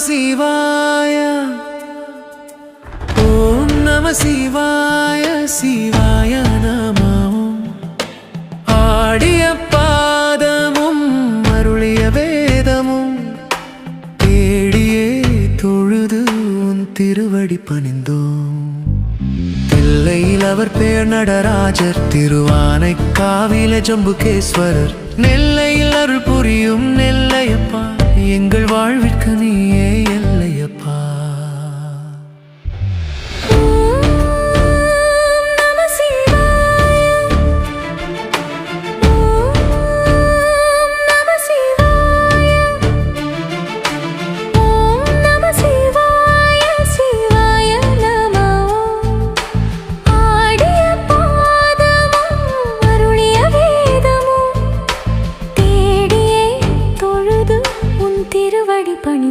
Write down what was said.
சிவாய ஓம் நம சிவாய சிவாய நமோ ஆடிய பாதமும் அருளிய வேதமும் தேடியே தொழுது உன் திருவடி பணிந்தோம். தில்லையில் அவர் பேர் நடராஜர், திருவானைக்காவிலே ஜம்புகேஸ்வரர், நெல்லையில் அருள் புரியும் நெல்லையப்பா, எங்கள் வாழ்விற்கு நீயே எல்லையப்பா. திருவடி பணிந்து